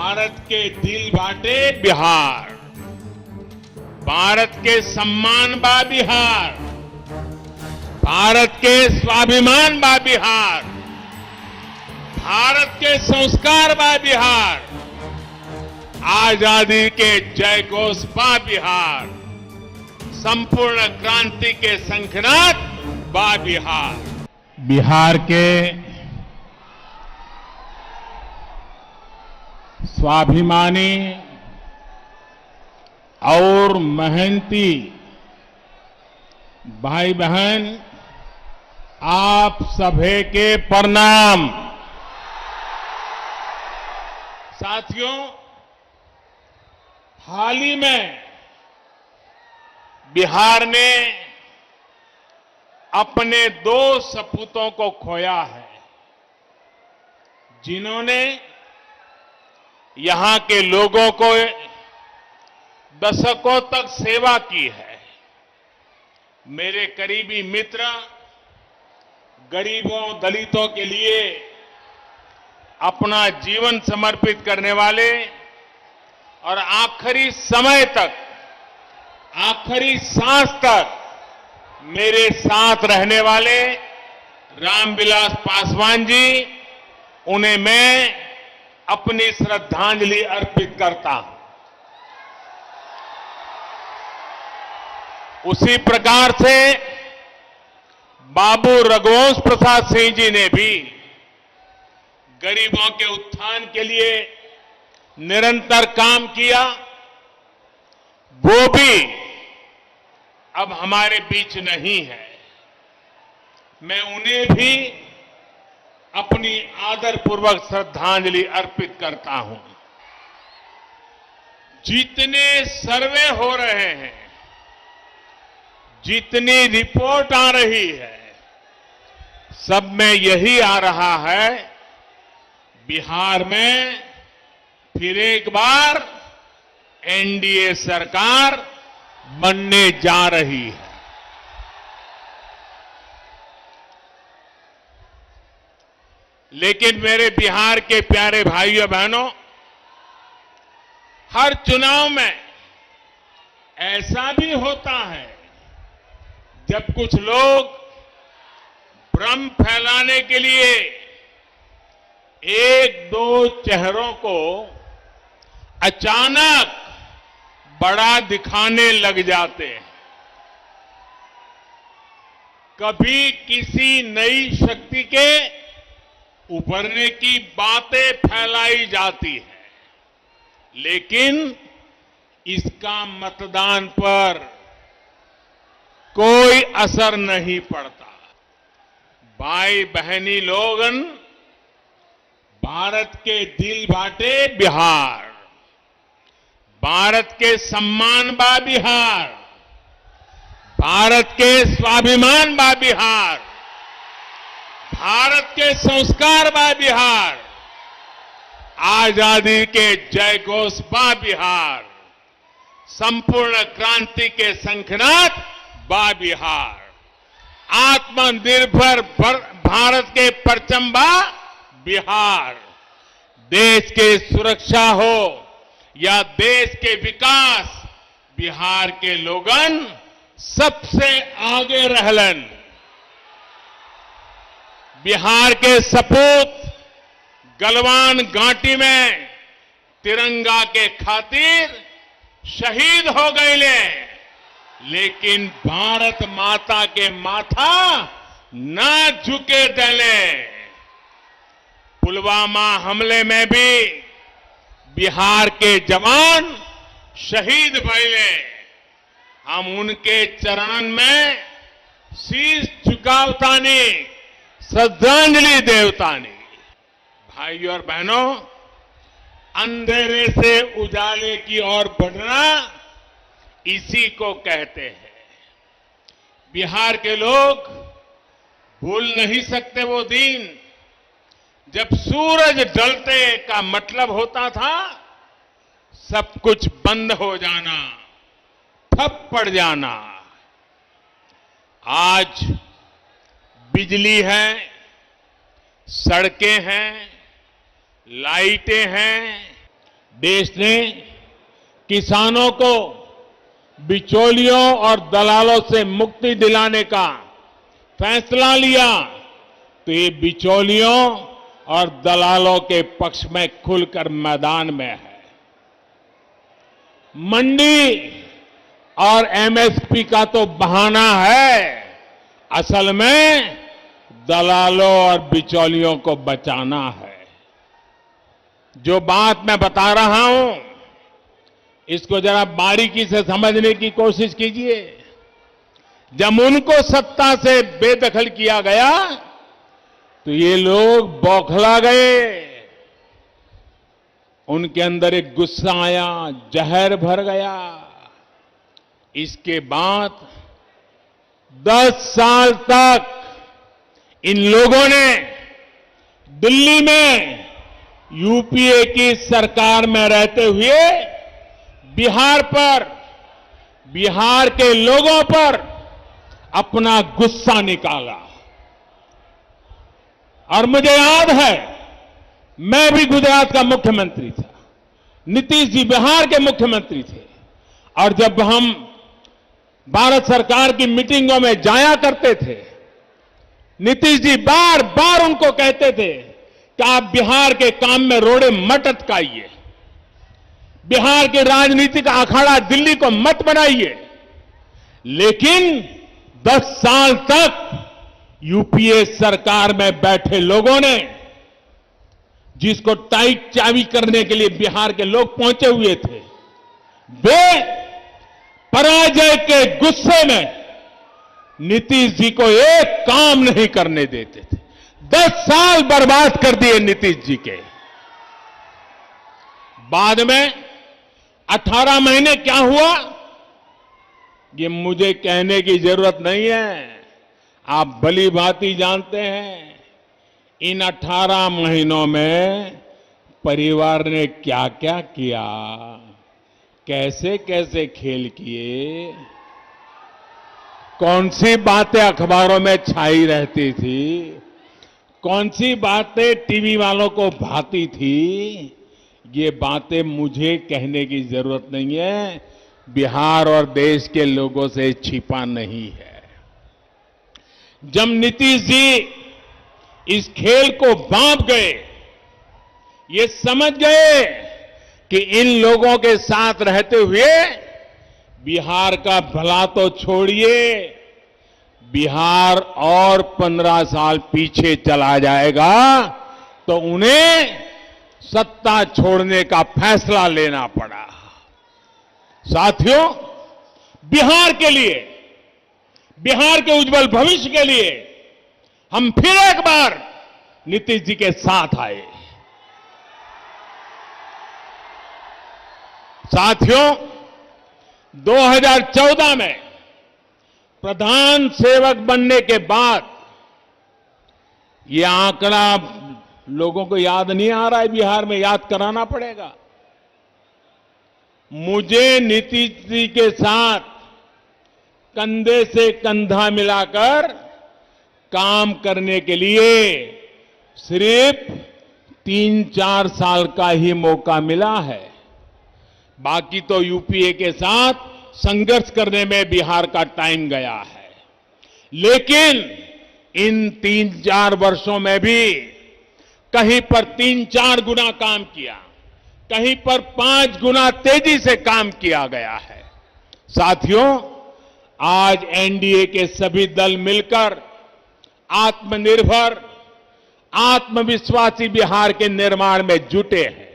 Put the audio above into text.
भारत के दिल बाटे बिहार, भारत के सम्मान बा बिहार, भारत के स्वाभिमान बा बिहार, भारत के संस्कार बा बिहार, आजादी के जय घोष बा बिहार, संपूर्ण क्रांति के शंखनाद बा बिहार। बिहार के स्वाभिमानी और मेहनती भाई बहन, आप सभी के प्रणाम। साथियों, हाल ही में बिहार ने अपने 2 सपूतों को खोया है, जिन्होंने यहां के लोगों को दशकों तक सेवा की है। मेरे करीबी मित्र, गरीबों दलितों के लिए अपना जीवन समर्पित करने वाले और आखिरी समय तक, आखिरी सांस तक मेरे साथ रहने वाले रामविलास पासवान जी, उन्हें मैं अपनी श्रद्धांजलि अर्पित करता हूं। उसी प्रकार से बाबू रघुवंश प्रसाद सिंह जी ने भी गरीबों के उत्थान के लिए निरंतर काम किया। वो भी अब हमारे बीच नहीं है। मैं उन्हें भी अपनी आदरपूर्वक श्रद्धांजलि अर्पित करता हूं। जितने सर्वे हो रहे हैं, जितनी रिपोर्ट आ रही है, सब में यही आ रहा है, बिहार में फिर एक बार एनडीए सरकार बनने जा रही है। लेकिन मेरे बिहार के प्यारे भाइयों बहनों, हर चुनाव में ऐसा भी होता है जब कुछ लोग भ्रम फैलाने के लिए 1-2 चेहरों को अचानक बड़ा दिखाने लग जाते हैं। कभी किसी नई शक्ति के उभरने की बातें फैलाई जाती है, लेकिन इसका मतदान पर कोई असर नहीं पड़ता। भाई बहनी लोगन, भारत के दिल बाटे बिहार, भारत के सम्मान बा बिहार, भारत के स्वाभिमान बा बिहार, भारत के संस्कार बा बिहार, आजादी के जय घोष बा बिहार, संपूर्ण क्रांति के शंखनाद बा बिहार, आत्मनिर्भर भारत के परचम बा बिहार। देश की सुरक्षा हो या देश के विकास, बिहार के लोगन सबसे आगे रहलन। बिहार के सपूत गलवान घाटी में तिरंगा के खातिर शहीद हो गए, लेकिन भारत माता के माथा ना झुके दले। पुलवामा हमले में भी बिहार के जवान शहीद भइले। हम उनके चरणन में शीश झुकावतानी, श्रद्धांजलि देवतानी। भाइयों और बहनों, अंधेरे से उजाले की ओर बढ़ना इसी को कहते हैं। बिहार के लोग भूल नहीं सकते वो दिन जब सूरज ढलते का मतलब होता था सब कुछ बंद हो जाना, ठप पड़ जाना। आज बिजली है, सड़कें हैं, लाइटें हैं, देश ने किसानों को बिचौलियों और दलालों से मुक्ति दिलाने का फैसला लिया तो ये बिचौलियों और दलालों के पक्ष में खुलकर मैदान में है। मंडी और एमएसपी का तो बहाना है, असल में दलालों और बिचौलियों को बचाना है। जो बात मैं बता रहा हूं, इसको जरा बारीकी से समझने की कोशिश कीजिए। जब उनको सत्ता से बेदखल किया गया तो ये लोग बौखला गए, उनके अंदर एक गुस्सा आया, जहर भर गया। इसके बाद 10 साल तक इन लोगों ने दिल्ली में यूपीए की सरकार में रहते हुए बिहार के लोगों पर अपना गुस्सा निकाला। और मुझे याद है, मैं भी गुजरात का मुख्यमंत्री था, नीतीश जी बिहार के मुख्यमंत्री थे, और जब हम भारत सरकार की मीटिंगों में जाया करते थे, नीतीश जी बार बार उनको कहते थे कि आप बिहार के काम में रोड़े मत अटकाइए, बिहार की राजनीति का अखाड़ा दिल्ली को मत बनाइए। लेकिन 10 साल तक यूपीए सरकार में बैठे लोगों ने, जिसको टाइट चाबी करने के लिए बिहार के लोग पहुंचे हुए थे, वे पराजय के गुस्से में नीतीश जी को एक काम नहीं करने देते थे। 10 साल बर्बाद कर दिए नीतीश जी के। बाद में 18 महीने क्या हुआ, ये मुझे कहने की जरूरत नहीं है, आप भली भांति जानते हैं। इन 18 महीनों में परिवार ने क्या क्या किया, कैसे कैसे खेल किए, कौन सी बातें अखबारों में छाई रहती थी, कौन सी बातें टीवी वालों को भाती थी, ये बातें मुझे कहने की जरूरत नहीं है, बिहार और देश के लोगों से छिपा नहीं है। जब नीतीश जी इस खेल को भांप गए, ये समझ गए कि इन लोगों के साथ रहते हुए बिहार का भला तो छोड़िए, बिहार और 15 साल पीछे चला जाएगा, तो उन्हें सत्ता छोड़ने का फैसला लेना पड़ा। साथियों, बिहार के लिए, बिहार के उज्जवल भविष्य के लिए हम फिर एक बार नीतीश जी के साथ आए। साथियों, 2014 में प्रधान सेवक बनने के बाद, ये आंकड़ा लोगों को याद नहीं आ रहा है, बिहार में याद कराना पड़ेगा। मुझे नीतीश जी के साथ कंधे से कंधा मिलाकर काम करने के लिए सिर्फ 3-4 साल का ही मौका मिला है। बाकी तो यूपीए के साथ संघर्ष करने में बिहार का टाइम गया है। लेकिन इन 3-4 वर्षों में भी कहीं पर 3-4 गुना काम किया, कहीं पर 5 गुना तेजी से काम किया गया है। साथियों, आज एनडीए के सभी दल मिलकर आत्मनिर्भर, आत्मविश्वासी बिहार के निर्माण में जुटे हैं।